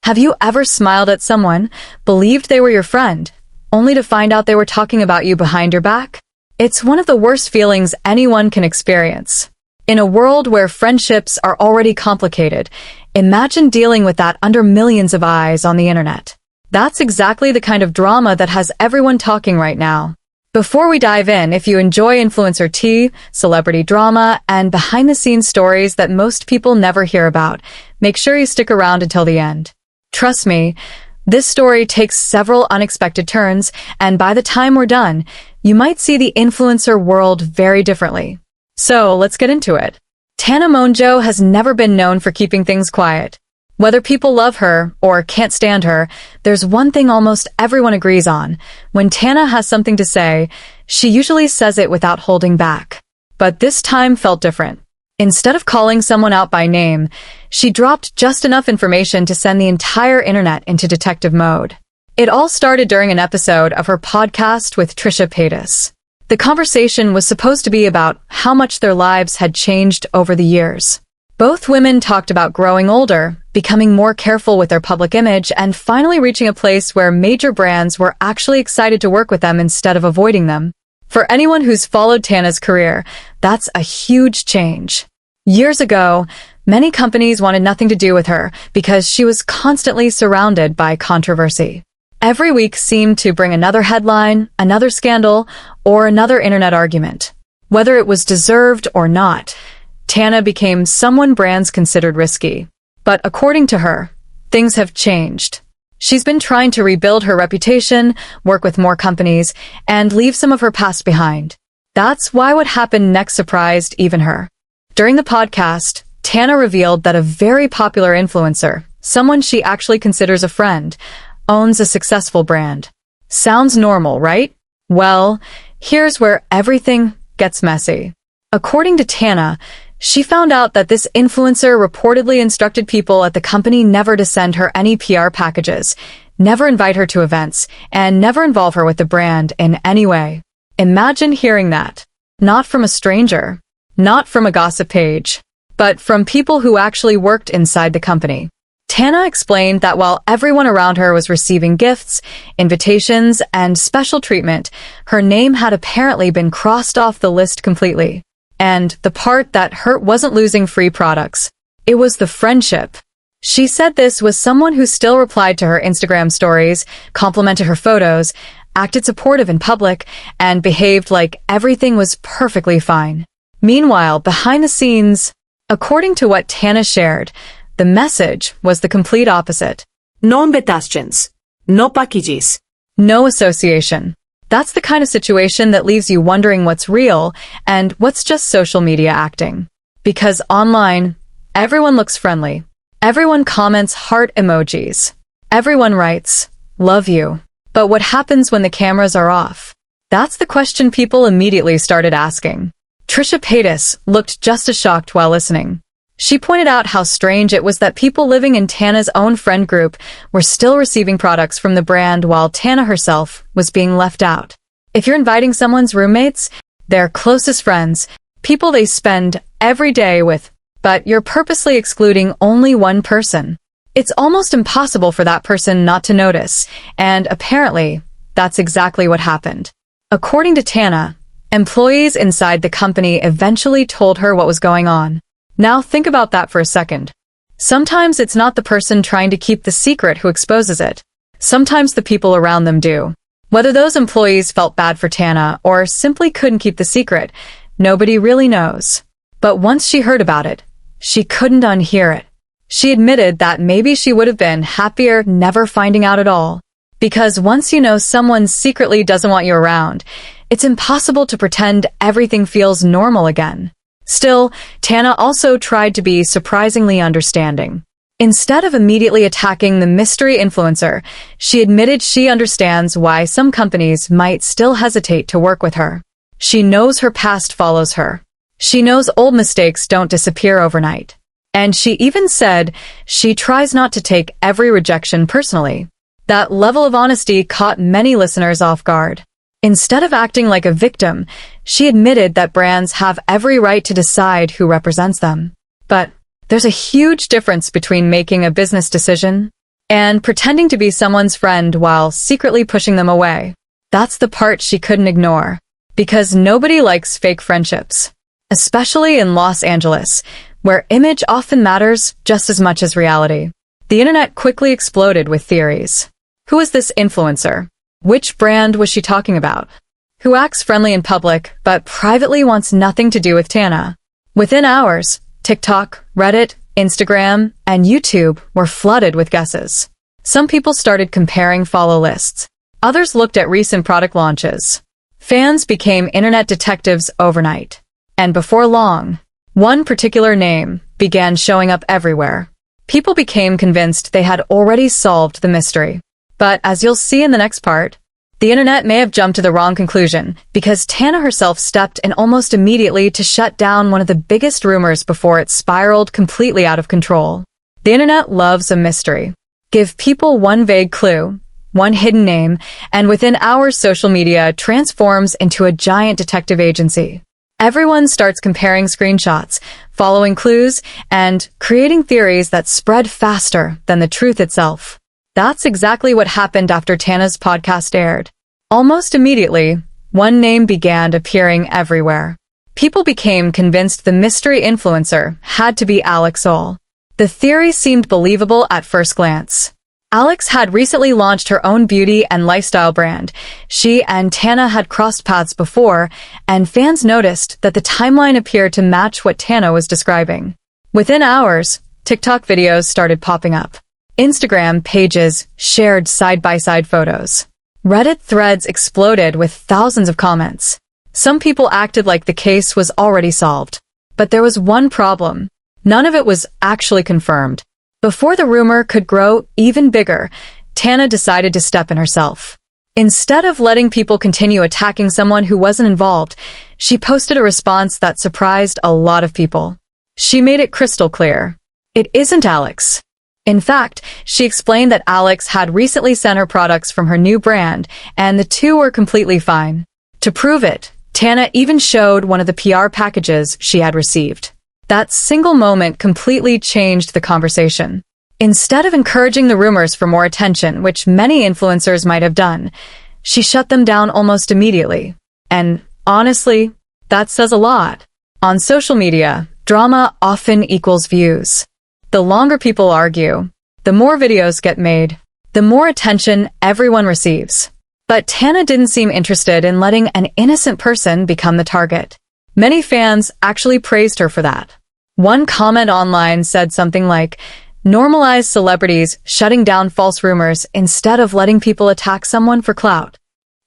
Have you ever smiled at someone, believed they were your friend, only to find out they were talking about you behind your back? It's one of the worst feelings anyone can experience. In a world where friendships are already complicated, imagine dealing with that under millions of eyes on the internet. That's exactly the kind of drama that has everyone talking right now. Before we dive in, if you enjoy influencer tea, celebrity drama, and behind-the-scenes stories that most people never hear about, make sure you stick around until the end. Trust me, this story takes several unexpected turns, and by the time we're done, you might see the influencer world very differently. So, let's get into it. Tana Mongeau has never been known for keeping things quiet. Whether people love her or can't stand her, there's one thing almost everyone agrees on. When Tana has something to say, she usually says it without holding back. But this time felt different. Instead of calling someone out by name, she dropped just enough information to send the entire internet into detective mode. It all started during an episode of her podcast with Trisha Paytas. The conversation was supposed to be about how much their lives had changed over the years. Both women talked about growing older, becoming more careful with their public image, and finally reaching a place where major brands were actually excited to work with them instead of avoiding them. For anyone who's followed Tana's career, that's a huge change. Years ago, many companies wanted nothing to do with her because she was constantly surrounded by controversy. Every week seemed to bring another headline, another scandal, or another internet argument. Whether it was deserved or not, Tana became someone brands considered risky. But according to her, things have changed. She's been trying to rebuild her reputation, work with more companies, and leave some of her past behind. That's why what happened next surprised even her. During the podcast, Tana revealed that a very popular influencer, someone she actually considers a friend, owns a successful brand. Sounds normal, right? Well, here's where everything gets messy. According to Tana, she found out that this influencer reportedly instructed people at the company never to send her any PR packages, never invite her to events, and never involve her with the brand in any way. Imagine hearing that. Not from a stranger, not from a gossip page, but from people who actually worked inside the company. Tana explained that while everyone around her was receiving gifts, invitations, and special treatment, her name had apparently been crossed off the list completely. And the part that hurt wasn't losing free products. It was the friendship. She said this was someone who still replied to her Instagram stories, complimented her photos, acted supportive in public, and behaved like everything was perfectly fine. Meanwhile, behind the scenes, according to what Tana shared, the message was the complete opposite. No invitations. No packages. No association. That's the kind of situation that leaves you wondering what's real and what's just social media acting. Because online, everyone looks friendly. Everyone comments heart emojis. Everyone writes, "Love you." But what happens when the cameras are off? That's the question people immediately started asking. Trisha Paytas looked just as shocked while listening. She pointed out how strange it was that people living in Tana's own friend group were still receiving products from the brand while Tana herself was being left out. If you're inviting someone's roommates, their closest friends, people they spend every day with, but you're purposely excluding only one person, it's almost impossible for that person not to notice, and apparently, that's exactly what happened. According to Tana, employees inside the company eventually told her what was going on. Now think about that for a second. Sometimes it's not the person trying to keep the secret who exposes it. Sometimes the people around them do. Whether those employees felt bad for Tana or simply couldn't keep the secret, nobody really knows. But once she heard about it, she couldn't unhear it. She admitted that maybe she would have been happier never finding out at all. Because once you know someone secretly doesn't want you around, it's impossible to pretend everything feels normal again. Still, Tana also tried to be surprisingly understanding. Instead of immediately attacking the mystery influencer, she admitted she understands why some companies might still hesitate to work with her. She knows her past follows her. She knows old mistakes don't disappear overnight. And she even said she tries not to take every rejection personally. That level of honesty caught many listeners off guard. Instead of acting like a victim, she admitted that brands have every right to decide who represents them. But there's a huge difference between making a business decision and pretending to be someone's friend while secretly pushing them away. That's the part she couldn't ignore. Because nobody likes fake friendships. Especially in Los Angeles, where image often matters just as much as reality. The internet quickly exploded with theories. Who is this influencer? Which brand was she talking about? Who acts friendly in public, but privately wants nothing to do with Tana? Within hours, TikTok, Reddit, Instagram, and YouTube were flooded with guesses. Some people started comparing follow lists. Others looked at recent product launches. Fans became internet detectives overnight. And before long, one particular name began showing up everywhere. People became convinced they had already solved the mystery. But as you'll see in the next part, the internet may have jumped to the wrong conclusion because Tana herself stepped in almost immediately to shut down one of the biggest rumors before it spiraled completely out of control. The internet loves a mystery. Give people one vague clue, one hidden name, and within hours social media transforms into a giant detective agency. Everyone starts comparing screenshots, following clues, and creating theories that spread faster than the truth itself. That's exactly what happened after Tana's podcast aired. Almost immediately, one name began appearing everywhere. People became convinced the mystery influencer had to be Alex Ole. The theory seemed believable at first glance. Alex had recently launched her own beauty and lifestyle brand. She and Tana had crossed paths before, and fans noticed that the timeline appeared to match what Tana was describing. Within hours, TikTok videos started popping up. Instagram pages shared side-by-side photos. Reddit threads exploded with thousands of comments. Some people acted like the case was already solved. But there was one problem. None of it was actually confirmed. Before the rumor could grow even bigger, Tana decided to step in herself. Instead of letting people continue attacking someone who wasn't involved, she posted a response that surprised a lot of people. She made it crystal clear. It isn't Alex. In fact, she explained that Alex had recently sent her products from her new brand, and the two were completely fine. To prove it, Tana even showed one of the PR packages she had received. That single moment completely changed the conversation. Instead of encouraging the rumors for more attention, which many influencers might have done, she shut them down almost immediately. And honestly, that says a lot. On social media, drama often equals views. The longer people argue, the more videos get made, the more attention everyone receives. But Tana didn't seem interested in letting an innocent person become the target. Many fans actually praised her for that. One comment online said something like, "Normalize celebrities shutting down false rumors instead of letting people attack someone for clout."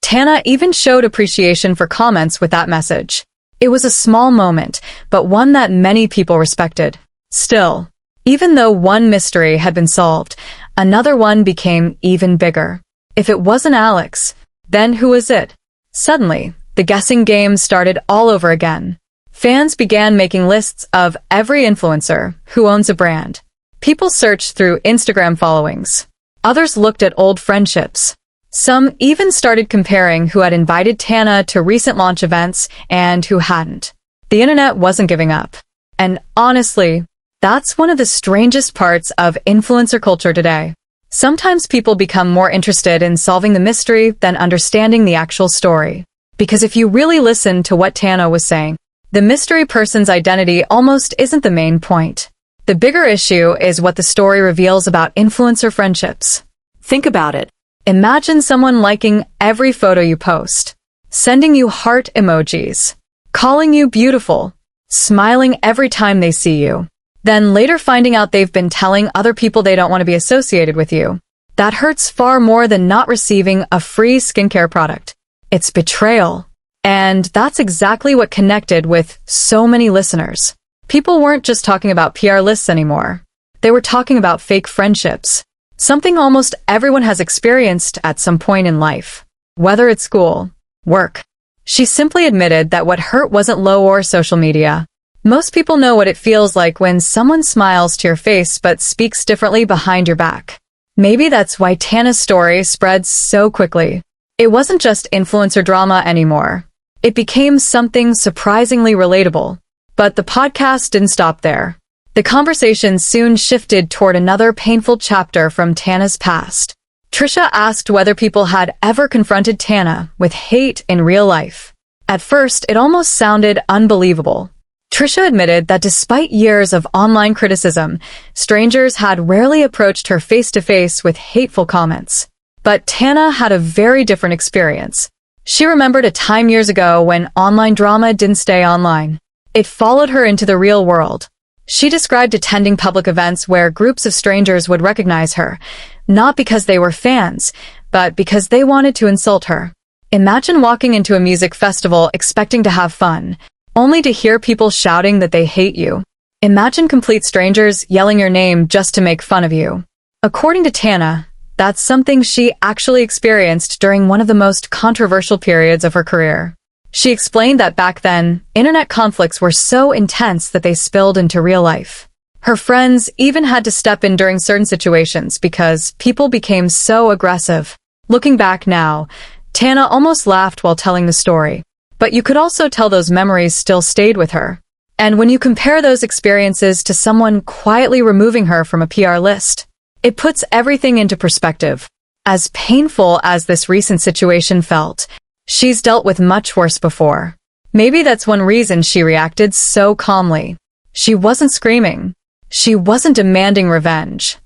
Tana even showed appreciation for comments with that message. It was a small moment, but one that many people respected. Still, even though one mystery had been solved, another one became even bigger. If it wasn't Alex, then who was it? Suddenly, the guessing game started all over again. Fans began making lists of every influencer who owns a brand. People searched through Instagram followings. Others looked at old friendships. Some even started comparing who had invited Tana to recent launch events and who hadn't. The internet wasn't giving up. And honestly, that's one of the strangest parts of influencer culture today. Sometimes people become more interested in solving the mystery than understanding the actual story. Because if you really listen to what Tana was saying, the mystery person's identity almost isn't the main point. The bigger issue is what the story reveals about influencer friendships. Think about it. Imagine someone liking every photo you post, sending you heart emojis, calling you beautiful, smiling every time they see you. Then later finding out they've been telling other people they don't want to be associated with you. That hurts far more than not receiving a free skincare product. It's betrayal. And that's exactly what connected with so many listeners. People weren't just talking about PR lists anymore. They were talking about fake friendships. Something almost everyone has experienced at some point in life. Whether it's school, work. She simply admitted that what hurt wasn't low or social media. Most people know what it feels like when someone smiles to your face but speaks differently behind your back. Maybe that's why Tana's story spread so quickly. It wasn't just influencer drama anymore. It became something surprisingly relatable. But the podcast didn't stop there. The conversation soon shifted toward another painful chapter from Tana's past. Trisha asked whether people had ever confronted Tana with hate in real life. At first, it almost sounded unbelievable. Trisha admitted that despite years of online criticism, strangers had rarely approached her face-to-face with hateful comments. But Tana had a very different experience. She remembered a time years ago when online drama didn't stay online. It followed her into the real world. She described attending public events where groups of strangers would recognize her, not because they were fans, but because they wanted to insult her. Imagine walking into a music festival expecting to have fun, only to hear people shouting that they hate you. Imagine complete strangers yelling your name just to make fun of you. According to Tana, that's something she actually experienced during one of the most controversial periods of her career. She explained that back then, internet conflicts were so intense that they spilled into real life. Her friends even had to step in during certain situations because people became so aggressive. Looking back now, Tana almost laughed while telling the story. But you could also tell those memories still stayed with her. And when you compare those experiences to someone quietly removing her from a PR list, it puts everything into perspective. As painful as this recent situation felt, she's dealt with much worse before. Maybe that's one reason she reacted so calmly. She wasn't screaming. She wasn't demanding revenge.